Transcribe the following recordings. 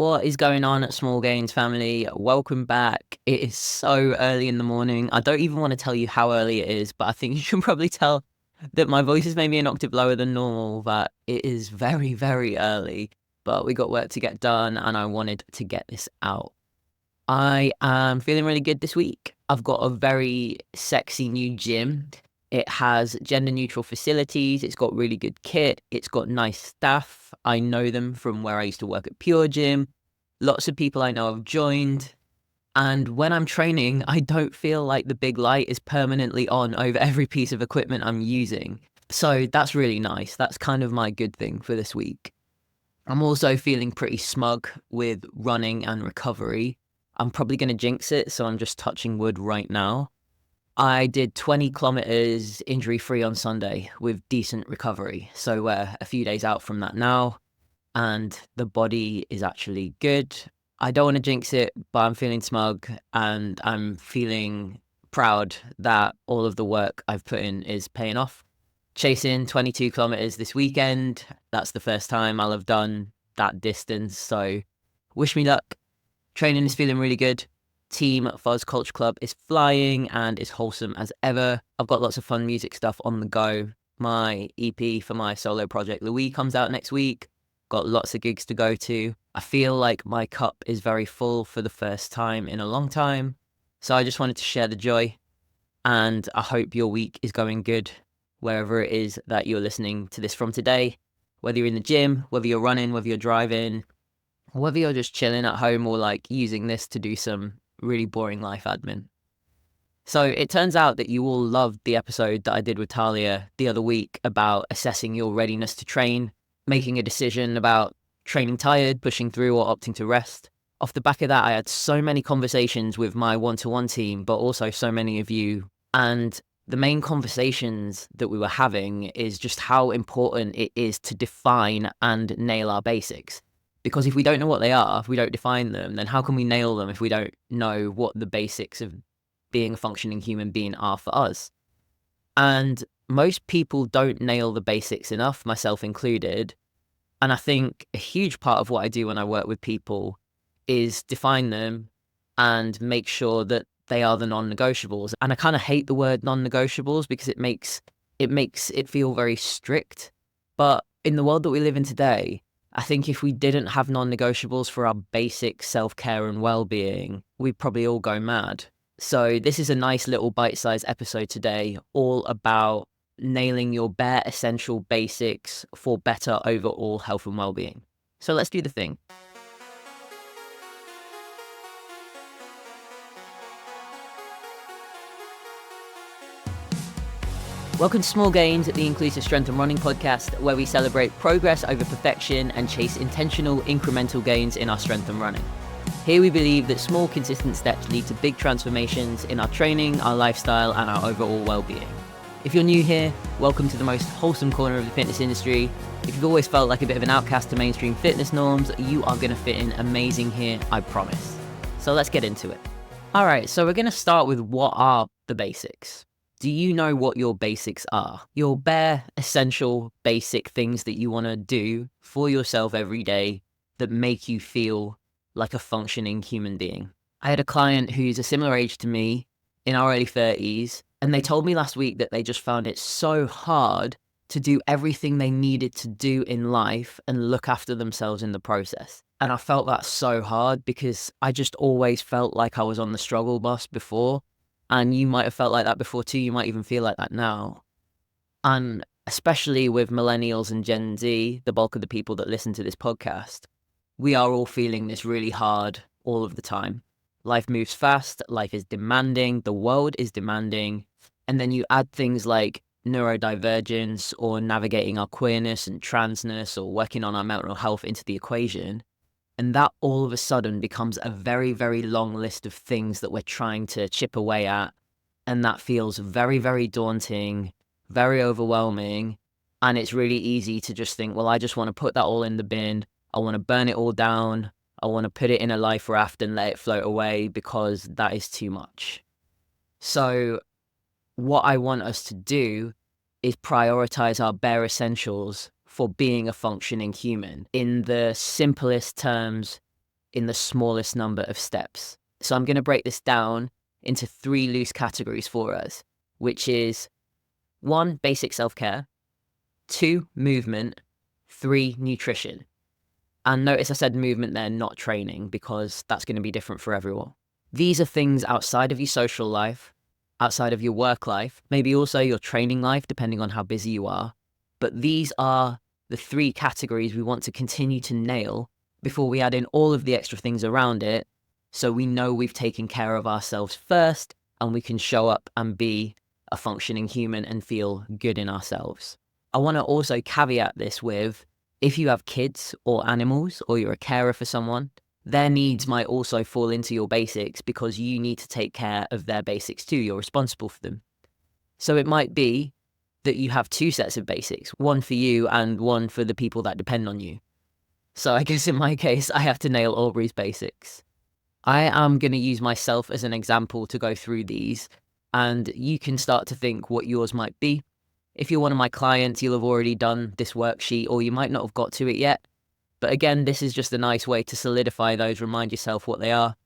What is going on, Small Gains family? Welcome back. It is so early in the morning. I don't even want to tell you how early it is, but I think you can probably tell that my voice is maybe an octave lower than normal, that it is very, very early. But we got work to get done, and I wanted to get this out. I am feeling really good this week. I've got a very sexy new gym. It has gender neutral facilities. It's got really good kit. It's got nice staff. I know them from where I used to work at Pure Gym. Lots of people I know have joined. And when I'm training, I don't feel like the big light is permanently on over every piece of equipment I'm using. So that's really nice. That's kind of my good thing for this week. I'm also feeling pretty smug with running and recovery. I'm probably going to jinx it, so I'm just touching wood right now. I did 20 kilometers injury-free on Sunday with decent recovery. So we're a few days out from that now, and the body is actually good. I don't want to jinx it, but I'm feeling smug, and I'm feeling proud that all of the work I've put in is paying off. Chasing 22 kilometers this weekend. That's the first time I'll have done that distance, so wish me luck. Training is feeling really good. Team Fuzz Culture Club is flying and is wholesome as ever. I've got lots of fun music stuff on the go. My EP for my solo project Louis comes out next week. Got lots of gigs to go to. I feel like my cup is very full for the first time in a long time. So I just wanted to share the joy, and I hope your week is going good wherever it is that you're listening to this from today. Whether you're in the gym, whether you're running, whether you're driving, whether you're just chilling at home or like using this to do some really boring life admin. So it turns out that you all loved the episode that I did with Talia the other week about assessing your readiness to train, making a decision about training tired, pushing through, or opting to rest. Off the back of that, I had so many conversations with my one-to-one team, but also so many of you. And the main conversations that we were having is just how important it is to define and nail our basics. Because if we don't know what they are, if we don't define them, then how can we nail them if we don't know what the basics of being a functioning human being are for us? And most people don't nail the basics enough, myself included. And I think a huge part of what I do when I work with people is define them and make sure that they are the non-negotiables. And I kind of hate the word non-negotiables because it makes it feel very strict. But in the world that we live in today, I think if we didn't have non-negotiables for our basic self-care and well-being, we'd probably all go mad. So this is a nice little bite-sized episode today, all about nailing your bare essential basics for better overall health and well-being. So let's do the thing. Welcome to Small Gains, the Inclusive Strength and Running podcast, where we celebrate progress over perfection and chase intentional, incremental gains in our strength and running. Here we believe that small, consistent steps lead to big transformations in our training, our lifestyle, and our overall well-being. If you're new here, welcome to the most wholesome corner of the fitness industry. If you've always felt like a bit of an outcast to mainstream fitness norms, you are going to fit in amazing here, I promise. So let's get into it. All right, so we're going to start with what are the basics. Do you know what your basics are? Your bare, essential, basic things that you want to do for yourself every day that make you feel like a functioning human being. I had a client who's a similar age to me, in our early 30s, and they told me last week that they just found it so hard to do everything they needed to do in life and look after themselves in the process. And I felt that so hard because I just always felt like I was on the struggle bus before. And you might have felt like that before too. You might even feel like that now. And especially with millennials and Gen Z, the bulk of the people that listen to this podcast, we are all feeling this really hard all of the time. Life moves fast, life is demanding, the world is demanding. And then you add things like neurodivergence or navigating our queerness and transness or working on our mental health into the equation. And that all of a sudden becomes a very, very long list of things that we're trying to chip away at. And that feels very, very daunting, very overwhelming. And it's really easy to just think, well, I just want to put that all in the bin. I want to burn it all down. I want to put it in a life raft and let it float away because that is too much. So what I want us to do is prioritize our bare essentials for being a functioning human. In the simplest terms, in the smallest number of steps. So I'm going to break this down into 3 loose categories for us, which is 1, basic self-care, 2, movement, 3, nutrition. And notice I said movement there, not training, because that's going to be different for everyone. These are things outside of your social life, outside of your work life, maybe also your training life, depending on how busy you are. But these are the 3 categories we want to continue to nail before we add in all of the extra things around it, so we know we've taken care of ourselves first and we can show up and be a functioning human and feel good in ourselves. I want to also caveat this with, if you have kids or animals or you're a carer for someone, their needs might also fall into your basics because you need to take care of their basics too. You're responsible for them. So it might be that you have 2 sets of basics, one for you and one for the people that depend on you. So I guess in my case, I have to nail Aubrey's basics. I am going to use myself as an example to go through these, and you can start to think what yours might be. If you're one of my clients, you'll have already done this worksheet, or you might not have got to it yet. But again, this is just a nice way to solidify those, remind yourself what they are.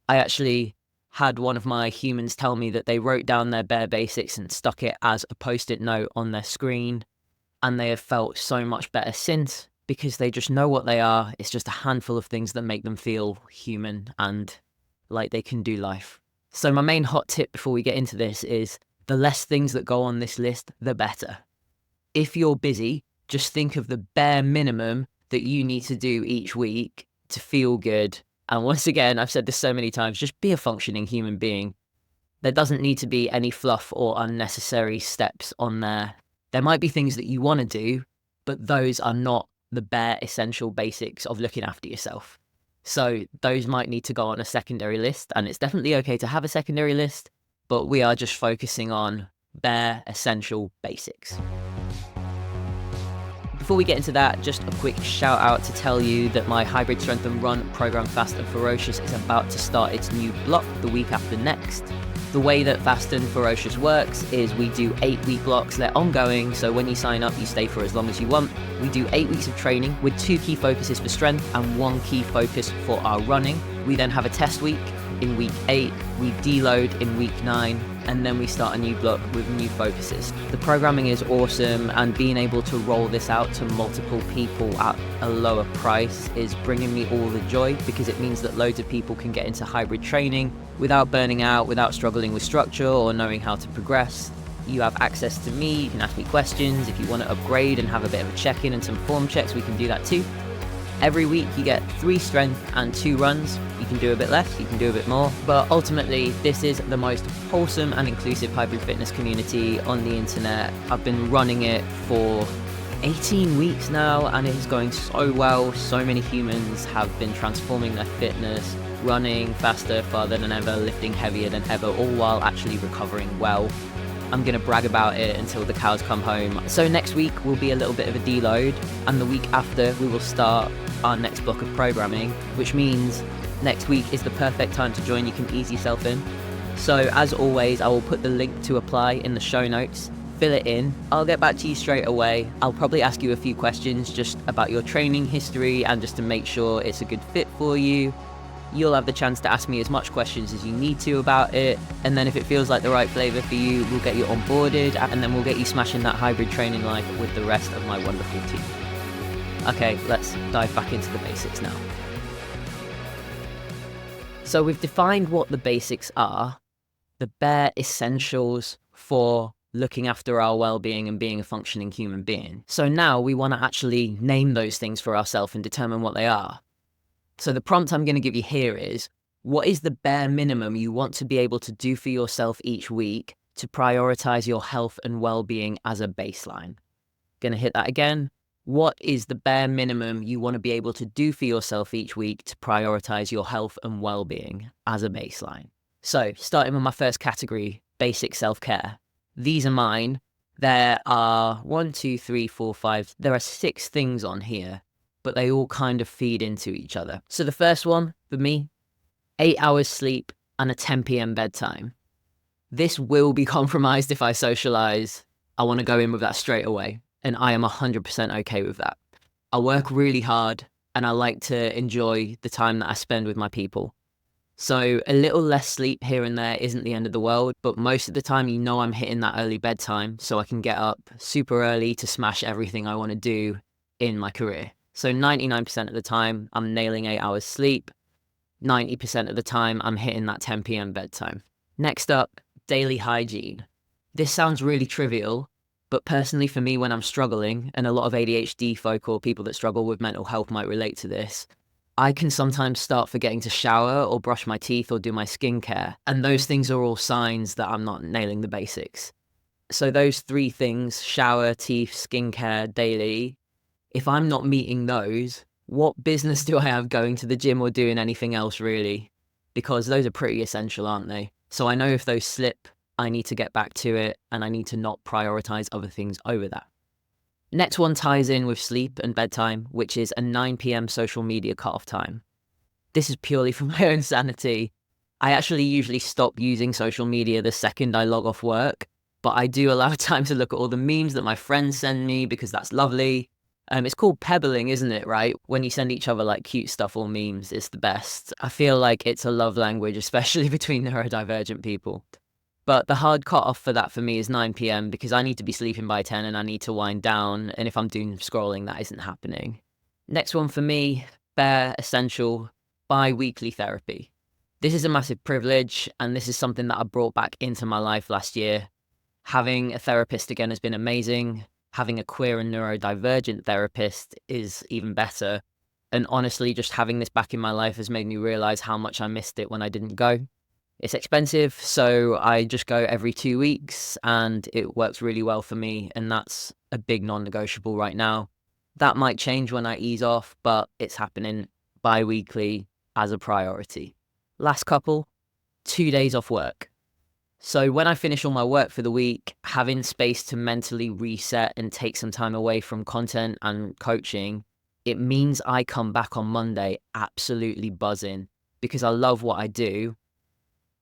I actually had one of my humans tell me that they wrote down their bare basics and stuck it as a post-it note on their screen, and they have felt so much better since, because they just know what they are. It's just a handful of things that make them feel human and like they can do life. So my main hot tip before we get into this is, the less things that go on this list, the better. If you're busy, just think of the bare minimum that you need to do each week to feel good. And once again, I've said this so many times, just be a functioning human being. There doesn't need to be any fluff or unnecessary steps on there. There might be things that you want to do, but those are not the bare essential basics of looking after yourself. So those might need to go on a secondary list, and it's definitely okay to have a secondary list, but we are just focusing on bare essential basics. Before we get into that, just a quick shout out to tell you that my Hybrid Strength and Run program, Fast and Ferocious, is about to start its new block the week after next. The way that Fast and Ferocious works is we do 8-week blocks. They're ongoing, so when you sign up, you stay for as long as you want. We do 8 weeks of training with 2 key focuses for strength and 1 key focus for our running. We then have a test week in week 8, we deload in week 9, and then we start a new block with new focuses. The programming is awesome, and being able to roll this out to multiple people at a lower price is bringing me all the joy, because it means that loads of people can get into hybrid training without burning out, without struggling with structure or knowing how to progress. You have access to me, you can ask me questions. If you want to upgrade and have a bit of a check-in and some form checks, we can do that too. Every week you get 3 strength and 2 runs. You can do a bit less, you can do a bit more, but ultimately this is the most wholesome and inclusive hybrid fitness community on the internet. I've been running it for 18 weeks now, and it is going so well. So many humans have been transforming their fitness, running faster, farther than ever, lifting heavier than ever, all while actually recovering well. I'm going to brag about it until the cows come home. So next week will be a little bit of a deload, and the week after we will start our next block of programming, which means next week is the perfect time to join. You can ease yourself in. So as always, I will put the link to apply in the show notes. Fill it in. I'll get back to you straight away. I'll probably ask you a few questions just about your training history and just to make sure it's a good fit for you. You'll have the chance to ask me as much questions as you need to about it, and then if it feels like the right flavour for you, we'll get you onboarded, and then we'll get you smashing that hybrid training life with the rest of my wonderful team. Okay, let's dive back into the basics now. So we've defined what the basics are, the bare essentials for looking after our well-being and being a functioning human being. So now we want to actually name those things for ourselves and determine what they are. So the prompt I'm going to give you here is, what is the bare minimum you want to be able to do for yourself each week to prioritize your health and well-being as a baseline? Going to hit that again. What is the bare minimum you want to be able to do for yourself each week to prioritize your health and well-being as a baseline? So starting with my first category, basic self-care. These are mine. There are 1, 2, 3, 4, 5. There are 6 things on here, but they all kind of feed into each other. So the first one, for me, 8 hours sleep and a 10 p.m. bedtime. This will be compromised if I socialize. I want to go in with that straight away, and I am 100% okay with that. I work really hard. and I like to enjoy the time that I spend with my people. So a little less sleep here and there isn't the end of the world, but most of the time, I'm hitting that early bedtime so I can get up super early to smash everything I want to do in my career. So 99% of the time, I'm nailing 8 hours sleep. 90% of the time, I'm hitting that 10 p.m. bedtime. Next up, daily hygiene. This sounds really trivial, but personally for me, when I'm struggling, and a lot of ADHD folk or people that struggle with mental health might relate to this, I can sometimes start forgetting to shower or brush my teeth or do my skincare. And those things are all signs that I'm not nailing the basics. So those three things, shower, teeth, skincare, daily, if I'm not meeting those, what business do I have going to the gym or doing anything else really? Because those are pretty essential, aren't they? So I know if those slip, I need to get back to it and I need to not prioritize other things over that. Next one ties in with sleep and bedtime, which is a 9 p.m. social media cutoff time. This is purely for my own sanity. I actually usually stop using social media the second I log off work, but I do allow time to look at all the memes that my friends send me because that's lovely. It's called pebbling, isn't it, right? When you send each other like cute stuff or memes, it's the best. I feel like it's a love language, especially between neurodivergent people. But the hard cutoff for that for me is 9 p.m. because I need to be sleeping by 10 and I need to wind down. And if I'm doing scrolling, that isn't happening. Next one for me, bare, essential, bi-weekly therapy. This is a massive privilege, and this is something that I brought back into my life last year. Having a therapist again has been amazing. Having a queer and neurodivergent therapist is even better. And honestly, just having this back in my life has made me realize how much I missed it when I didn't go. It's expensive, so I just go every 2 weeks and it works really well for me. And that's a big non-negotiable right now. That might change when I ease off, but it's happening bi-weekly as a priority. Last couple, 2 days off work. So when I finish all my work for the week, having space to mentally reset and take some time away from content and coaching, it means I come back on Monday absolutely buzzing because I love what I do.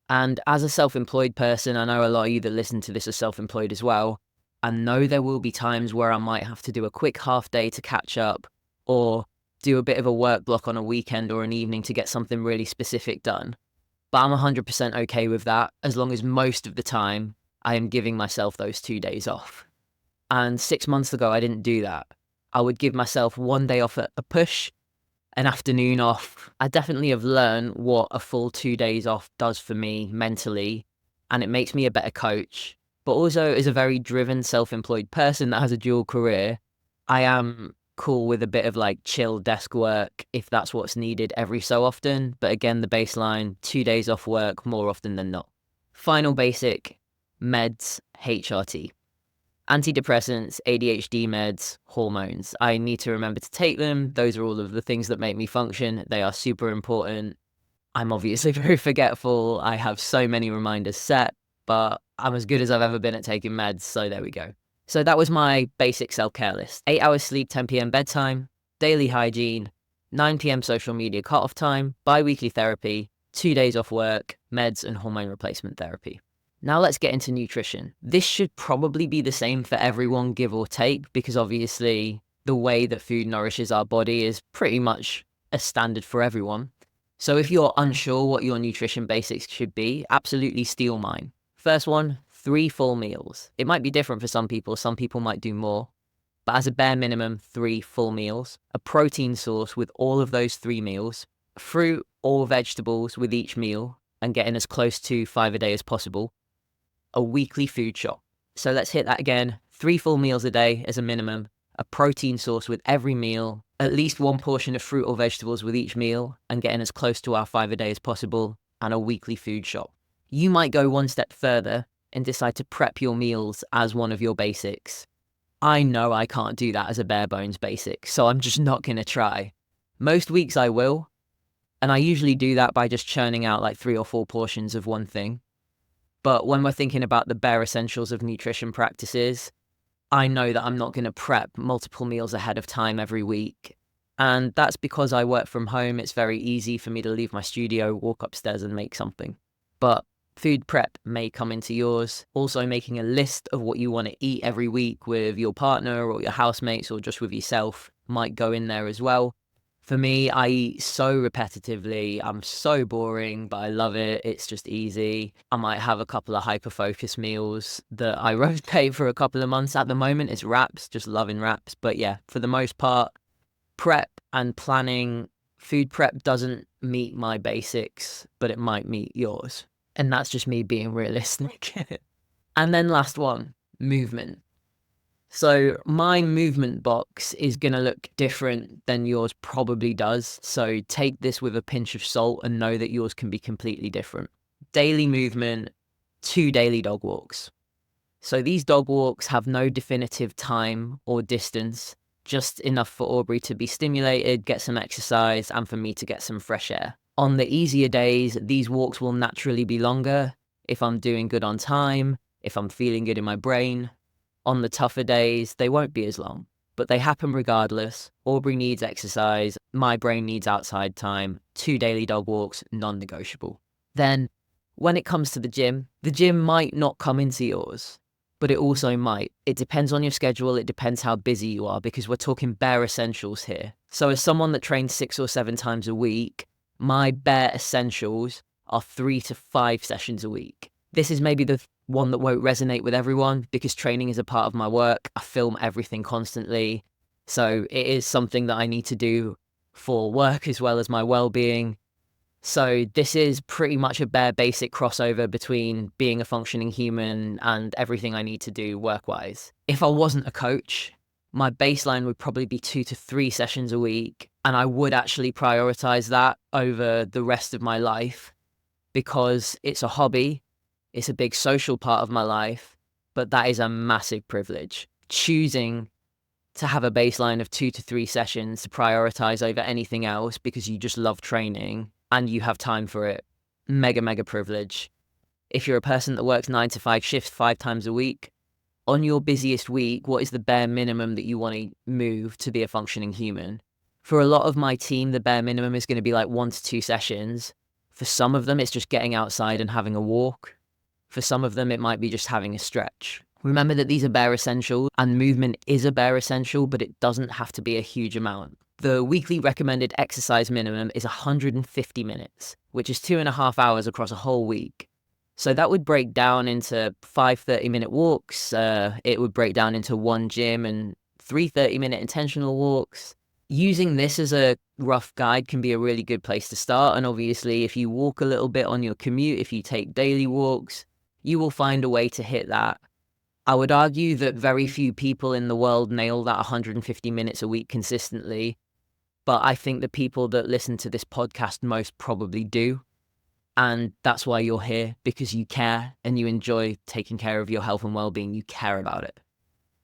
And as a self-employed person, I know a lot of you that listen to this are self-employed as well. I know there will be times where I might have to do a quick half day to catch up or do a bit of a work block on a weekend or an evening to get something really specific done. But I'm 100% okay with that as long as most of the time I am giving myself those 2 days off. And 6 months ago, I didn't do that. I would give myself 1 day off at a push, an afternoon off. I definitely have learned what a full 2 days off does for me mentally, and it makes me a better coach. But also, as a very driven, self-employed person that has a dual career, I am cool with a bit of like chill desk work if that's what's needed every so often. But again, the baseline, 2 days off work more often than not. Final basic, meds, HRT. Antidepressants, ADHD meds, hormones. I need to remember to take them. Those are all of the things that make me function. They are super important. I'm obviously very forgetful. I have so many reminders set, but I'm as good as I've ever been at taking meds, so there we go. So that was my basic self-care list. 8 hours sleep, 10 p.m. bedtime, daily hygiene, 9 p.m. social media cutoff time, bi-weekly therapy, 2 days off work, meds and hormone replacement therapy. Now let's get into nutrition. This should probably be the same for everyone, give or take, because obviously the way that food nourishes our body is pretty much a standard for everyone. So if you're unsure what your nutrition basics should be, absolutely steal mine. First one, 3 full meals. It might be different for some people. Some people might do more. But as a bare minimum, 3 full meals, a protein source with all of those 3 meals, fruit or vegetables with each meal, and getting as close to 5 a day as possible, a weekly food shop. So let's hit that again. 3 full meals a day as a minimum, a protein source with every meal, at least 1 portion of fruit or vegetables with each meal, and getting as close to our 5 a day as possible, and a weekly food shop. You might go one step further and decide to prep your meals as one of your basics. I know I can't do that as a bare bones basic, so I'm just not going to try. Most weeks I will, and I usually do that by just churning out like 3 or 4 portions of one thing. But when we're thinking about the bare essentials of nutrition practices, I know that I'm not going to prep multiple meals ahead of time every week. And that's because I work from home. It's very easy for me to leave my studio, walk upstairs and make something. But food prep may come into yours. Also making a list of what you want to eat every week with your partner or your housemates or just with yourself might go in there as well. For me, I eat so repetitively. I'm so boring, but I love it. It's just easy. I might have a couple of hyper-focused meals that I rotate for a couple of months. At the moment, it's wraps, just loving wraps. But yeah, for the most part, prep and planning, food prep doesn't meet my basics, but it might meet yours. And that's just me being realistic. And then last one, movement. So my movement box is going to look different than yours probably does. So take this with a pinch of salt and know that yours can be completely different. Daily movement, 2 daily dog walks. So these dog walks have no definitive time or distance, just enough for Aubrey to be stimulated, get some exercise, and for me to get some fresh air. On the easier days, these walks will naturally be longer if I'm doing good on time, if I'm feeling good in my brain. On the tougher days, they won't be as long, but they happen regardless. Aubrey needs exercise, my brain needs outside time, 2 daily dog walks, non-negotiable. Then, when it comes to the gym might not come into yours, but it also might. It depends on your schedule, it depends how busy you are, because we're talking bare essentials here. So as someone that trains 6 or 7 times a week, my bare essentials are 3 to 5 sessions a week. This is maybe the one that won't resonate with everyone because training is a part of my work. I film everything constantly. So it is something that I need to do for work as well as my well-being. So this is pretty much a bare basic crossover between being a functioning human and everything I need to do work-wise. If I wasn't a coach, my baseline would probably be 2 to 3 sessions a week. And I would actually prioritize that over the rest of my life because it's a hobby. It's a big social part of my life, but that is a massive privilege. Choosing to have a baseline of 2 to 3 sessions to prioritize over anything else because you just love training and you have time for it. Mega, mega privilege. If you're a person that works 9 to 5 shifts 5 times a week, on your busiest week, what is the bare minimum that you want to move to be a functioning human? For a lot of my team, the bare minimum is going to be like 1 to 2 sessions. For some of them, it's just getting outside and having a walk. For some of them, it might be just having a stretch. Remember that these are bare essentials and movement is a bare essential, but it doesn't have to be a huge amount. The weekly recommended exercise minimum is 150 minutes, which is 2.5 hours across a whole week. So that would break down into 5 30-minute walks. It would break down into 1 gym and 3 30-minute intentional walks. Using this as a rough guide can be a really good place to start. And obviously, if you walk a little bit on your commute, if you take daily walks, you will find a way to hit that. I would argue that very few people in the world nail that 150 minutes a week consistently, but I think the people that listen to this podcast most probably do. And that's why you're here, because you care and you enjoy taking care of your health and well-being. You care about it.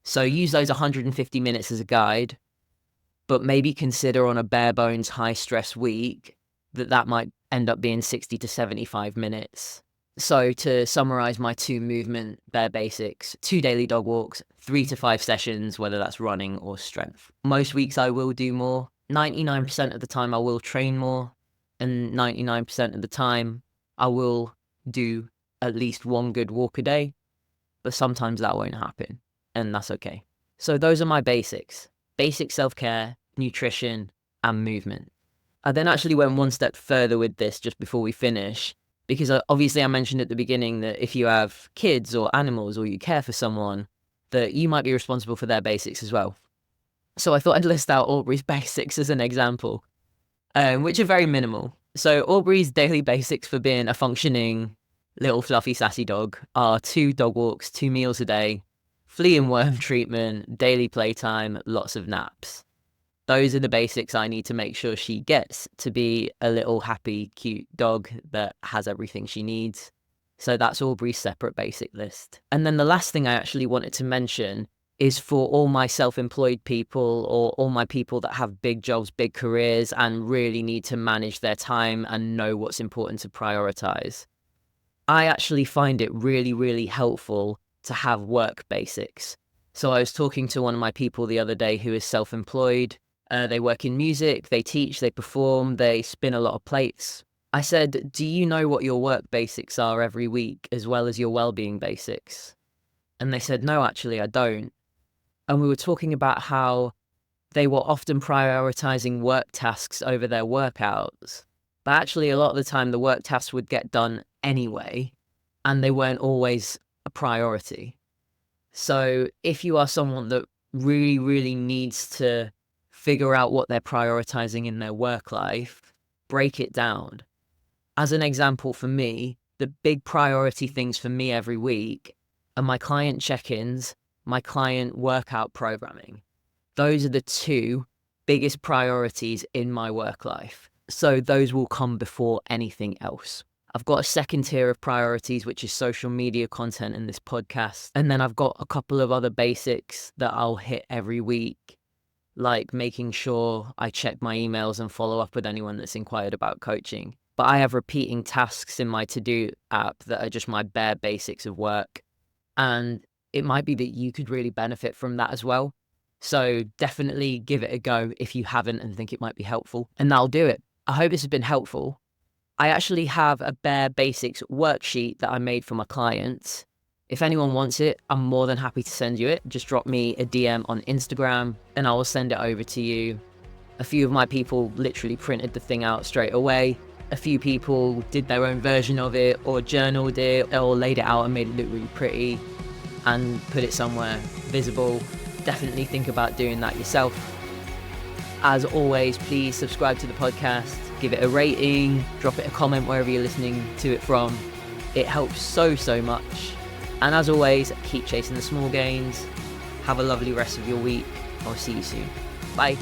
So use those 150 minutes as a guide, but maybe consider on a bare bones high stress week that might end up being 60 to 75 minutes. So to summarize my 2 movement bare basics, 2 daily dog walks, 3 to 5 sessions, whether that's running or strength. Most weeks I will do more. 99% of the time I will train more, and 99% of the time I will do at least 1 good walk a day, but sometimes that won't happen, and that's okay. So those are my basics. Basic self-care, nutrition, and movement. I then actually went 1 step further with this just before we finish, because obviously I mentioned at the beginning that if you have kids or animals or you care for someone, that you might be responsible for their basics as well. So I thought I'd list out Aubrey's basics as an example, which are very minimal. So Aubrey's daily basics for being a functioning little fluffy sassy dog are 2 dog walks, 2 meals a day, flea and worm treatment, daily playtime, lots of naps. Those are the basics I need to make sure she gets to be a little happy, cute dog that has everything she needs. So that's Aubrey's separate basic list. And then the last thing I actually wanted to mention is for all my self-employed people or all my people that have big jobs, big careers, and really need to manage their time and know what's important to prioritize. I actually find it really, really helpful to have work basics. So I was talking to one of my people the other day who is self-employed. They work in music, they teach, they perform, they spin a lot of plates. I said, do you know what your work basics are every week as well as your well-being basics? And they said, no, actually, I don't. And we were talking about how they were often prioritizing work tasks over their workouts. But actually, a lot of the time, the work tasks would get done anyway, and they weren't always a priority. So if you are someone that really, really needs to figure out what they're prioritizing in their work life, break it down. As an example, for me, the big priority things for me every week are my client check-ins, my client workout programming. Those are the two biggest priorities in my work life. So those will come before anything else. I've got a second tier of priorities, which is social media content in this podcast. And then I've got a couple of other basics that I'll hit every week, like making sure I check my emails and follow up with anyone that's inquired about coaching. But I have repeating tasks in my to-do app that are just my bare basics of work. And it might be that you could really benefit from that as well. So definitely give it a go if you haven't and think it might be helpful. And that'll do it. I hope this has been helpful. I actually have a bare basics worksheet that I made for my clients. If anyone wants it, I'm more than happy to send you it. Just drop me a DM on Instagram and I will send it over to you. A few of my people literally printed the thing out straight away. A few people did their own version of it or journaled it or laid it out and made it look really pretty and put it somewhere visible. Definitely think about doing that yourself. As always, please subscribe to the podcast, give it a rating, drop it a comment wherever you're listening to it from. It helps so much. And as always, keep chasing the small gains. Have a lovely rest of your week. I'll see you soon. Bye.